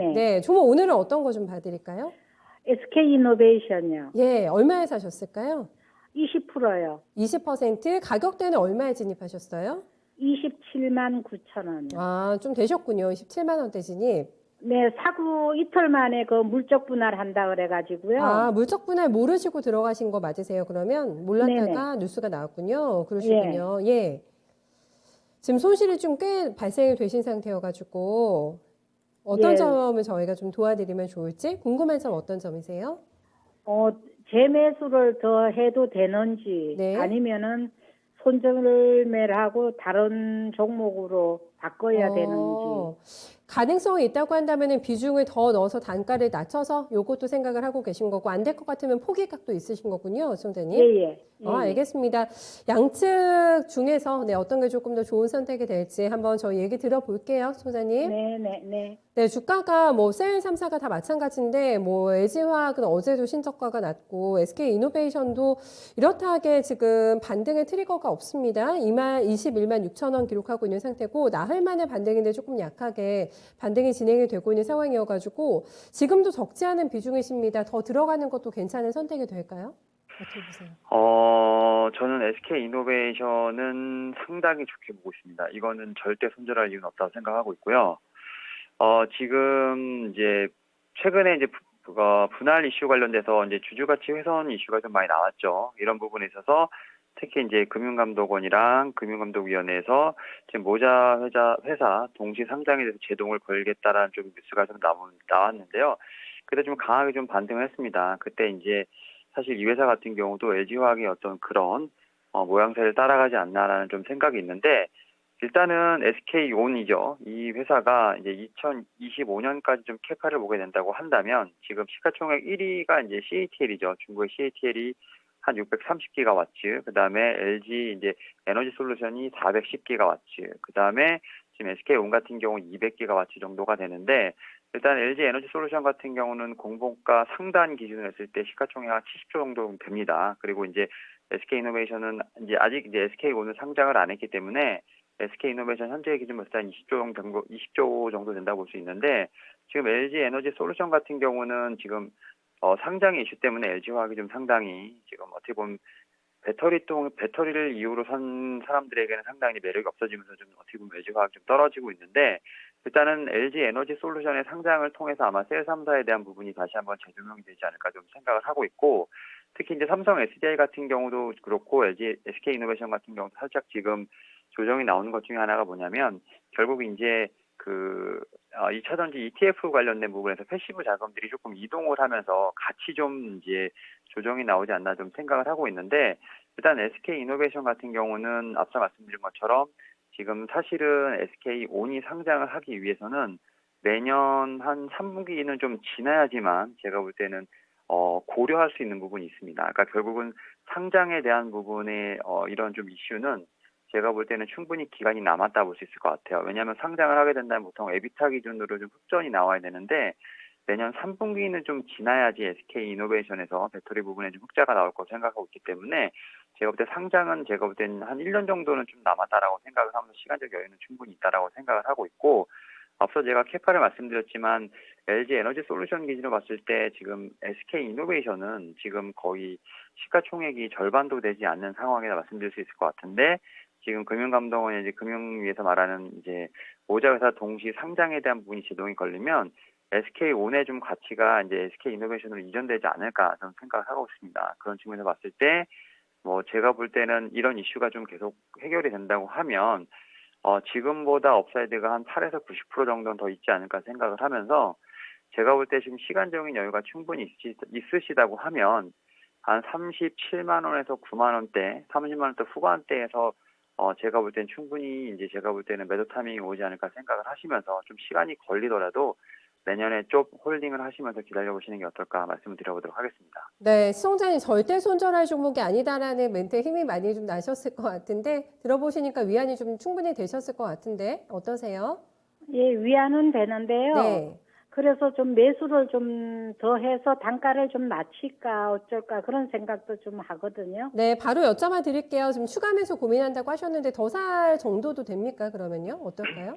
네. 네, 조모 오늘은 어떤 거 좀 봐드릴까요? SK이노베이션이요. 예, 얼마에 사셨을까요? 20%요. 20% 가격대는 얼마에 진입하셨어요? 27만 9천 원이요. 아, 좀 되셨군요. 17만 원대 진입. 네, 사고 이틀 만에 그 물적 분할한다 아, 그래가지고요. 물적 분할 모르시고 들어가신 거 맞으세요? 그러면 네네. 몰랐다가 뉴스가 나왔군요. 예, 그러시군요. 예. 지금 손실이 좀 꽤 발생이 되신 상태여가지고 어떤 예. 점을 저희가 좀 도와드리면 좋을지 궁금한 점 어떤 점이세요? 어, 재매수를 더 해도 되는지 네. 아니면은 손절매를 하고 다른 종목으로 바꿔야 되는지. 어, 가능성이 있다고 한다면 비중을 더 넣어서 단가를 낮춰서 요것도 생각을 하고 계신 거고, 안 될 것 같으면 포기각도 있으신 거군요, 총장님. 예예, 예예. 알겠습니다. 양측 중에서 네, 어떤 게 조금 더 좋은 선택이 될지 한번 저희 얘기 들어볼게요, 총장님. 네네네. 네, 주가가 뭐 셀 3사가 다 마찬가지인데 뭐 LG화학은 어제도 신저가가 났고 SK이노베이션도 이렇다하게 지금 반등의 트리거가 없습니다. 21만 6천 원 기록하고 있는 상태고 나흘 만에 반등인데 조금 약하게 반등이 진행이 되고 있는 상황이어가지고 지금도 적지 않은 비중이십니다. 더 들어가는 것도 괜찮은 선택이 될까요? 어떻게 보세요? 저는 SK이노베이션은 상당히 좋게 보고 있습니다. 이거는 절대 손절할 이유는 없다고 생각하고 있고요. 지금 이제 최근에 이제 분할 이슈 관련돼서 이제 주주가치 훼손 이슈가 좀 많이 나왔죠. 이런 부분에 있어서 특히 이제 금융감독원이랑 금융감독위원회에서 지금 모자 회사 동시 상장에 대해서 제동을 걸겠다라는 좀 뉴스가 좀 나왔는데요. 그때 좀 강하게 좀 반등을 했습니다. 그때 이제 사실 이 회사 같은 경우도 LG화학의 어떤 그런 모양새를 따라가지 않나라는 좀 생각이 있는데 일단은 SK온이죠. 이 회사가 이제 2025년까지 좀 캐파를 보게 된다고 한다면 지금 시가총액 1위가 이제 CATL이죠. 중국의 CATL이 한 630기가와트, 그 다음에 LG 이제 에너지 솔루션이 410기가와트, 그 다음에 지금 SK온 같은 경우 200기가와트 정도가 되는데 일단 LG 에너지 솔루션 같은 경우는 공봉가 상단 기준으로 했을 때 시가총액 한 70조 정도 됩니다. 그리고 이제 SK이노베이션은 이제 아직 이제 SK온은 상장을 안 했기 때문에 SK이노베이션 현재 기준으로 한 20조 정도 된다고 볼 수 있는데 지금 LG 에너지 솔루션 같은 경우는 지금 상장의 이슈 때문에 LG화학이 좀 상당히 지금 어떻게 보면 배터리를 이유로 산 사람들에게는 상당히 매력이 없어지면서 좀 어떻게 보면 LG화학이 좀 떨어지고 있는데 일단은 LG 에너지 솔루션의 상장을 통해서 아마 셀 3사에 대한 부분이 다시 한번 재조명이 되지 않을까 좀 생각을 하고 있고 특히 이제 삼성 SDI 같은 경우도 그렇고 SK이노베이션 같은 경우도 살짝 지금 조정이 나오는 것 중에 하나가 뭐냐면 결국 이제 2차전지 ETF 관련된 부분에서 패시브 자금들이 조금 이동을 하면서 같이 좀 이제 조정이 나오지 않나 좀 생각을 하고 있는데 일단 SK이노베이션 같은 경우는 앞서 말씀드린 것처럼 지금 사실은 SK온이 상장을 하기 위해서는 내년 한 3분기는 좀 지나야지만 제가 볼 때는 고려할 수 있는 부분이 있습니다. 그러니까 결국은 상장에 대한 부분의 이런 좀 이슈는 제가 볼 때는 충분히 기간이 남았다 볼 수 있을 것 같아요. 왜냐하면 상장을 하게 된다면 보통 에비타 기준으로 좀 흑전이 나와야 되는데 내년 3분기는 좀 지나야지 SK이노베이션에서 배터리 부분에 좀 흑자가 나올 거라고 생각하고 있기 때문에 제가 볼 때 상장은 제가 볼 때는 한 1년 정도는 좀 남았다라고 생각을 하면서 시간적 여유는 충분히 있다라고 생각을 하고 있고 앞서 제가 캐파를 말씀드렸지만 LG 에너지 솔루션 기준으로 봤을 때 지금 SK이노베이션은 지금 거의 시가총액이 절반도 되지 않는 상황이라 말씀드릴 수 있을 것 같은데 지금 금융감독원이 이제 금융위에서 말하는 이제 모자 회사 동시 상장에 대한 부분이 제동이 걸리면 SK온의 좀 가치가 이제 SK이노베이션으로 이전되지 않을까 저는 생각을 하고 있습니다. 그런 측면에서 봤을 때 뭐 제가 볼 때는 이런 이슈가 좀 계속 해결이 된다고 하면 지금보다 업사이드가 한 8에서 90% 정도는 더 있지 않을까 생각을 하면서 제가 볼 때 지금 시간적인 여유가 충분히 있으시다고 하면 한 37만 원에서 9만 원대, 30만 원대 후반대에서 제가 볼 땐 충분히 이제 제가 볼 때는 매도 타이밍이 오지 않을까 생각을 하시면서 좀 시간이 걸리더라도 내년에 좀 홀딩을 하시면서 기다려보시는 게 어떨까 말씀을 드려보도록 하겠습니다. 네, 시청자님 절대 손절할 종목이 아니다라는 멘트에 힘이 많이 좀 나셨을 것 같은데 들어보시니까 위안이 좀 충분히 되셨을 것 같은데 어떠세요? 예, 위안은 되는데요. 네. 그래서 좀 매수를 좀 더 해서 단가를 좀 낮출까 어쩔까 그런 생각도 좀 하거든요. 네, 바로 여쭤봐 드릴게요. 지금 추가 매수 고민한다고 하셨는데 더 살 정도도 됩니까? 그러면요? 어떨까요?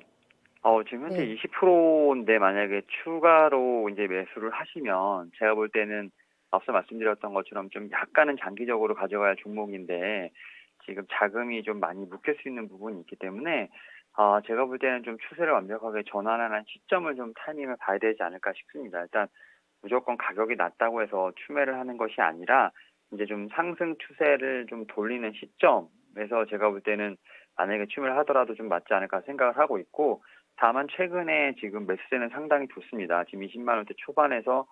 지금 현재 네. 20%인데 만약에 추가로 이제 매수를 하시면 제가 볼 때는 앞서 말씀드렸던 것처럼 좀 약간은 장기적으로 가져가야 할 종목인데 지금 자금이 좀 많이 묶일 수 있는 부분이 있기 때문에 제가 볼 때는 좀 추세를 완벽하게 전환하는 시점을 좀 타이밍을 봐야 되지 않을까 싶습니다. 일단 무조건 가격이 낮다고 해서 추매를 하는 것이 아니라 이제 좀 상승 추세를 좀 돌리는 시점에서 제가 볼 때는 만약에 추매를 하더라도 좀 맞지 않을까 생각을 하고 있고, 다만 최근에 지금 매수세는 상당히 좋습니다. 지금 20만 원대 초반에서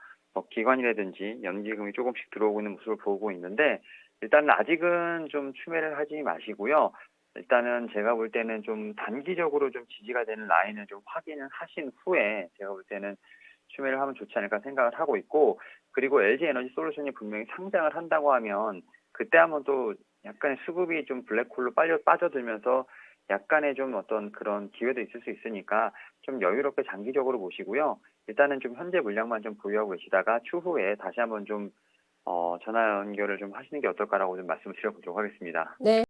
기관이라든지 연기금이 조금씩 들어오고 있는 모습을 보고 있는데, 일단은 아직은 좀 추매를 하지 마시고요. 일단은 제가 볼 때는 좀 단기적으로 좀 지지가 되는 라인을 좀 확인을 하신 후에 제가 볼 때는 추매를 하면 좋지 않을까 생각을 하고 있고, 그리고 LG 에너지 솔루션이 분명히 상장을 한다고 하면 그때 한번 또 약간의 수급이 좀 블랙홀로 빠져들면서 약간의 좀 어떤 그런 기회도 있을 수 있으니까 좀 여유롭게 장기적으로 보시고요. 일단은 좀 현재 물량만 좀 보유하고 계시다가 추후에 다시 한번 좀 전화 연결을 좀 하시는 게 어떨까라고 좀 말씀을 드려보도록 하겠습니다. 네.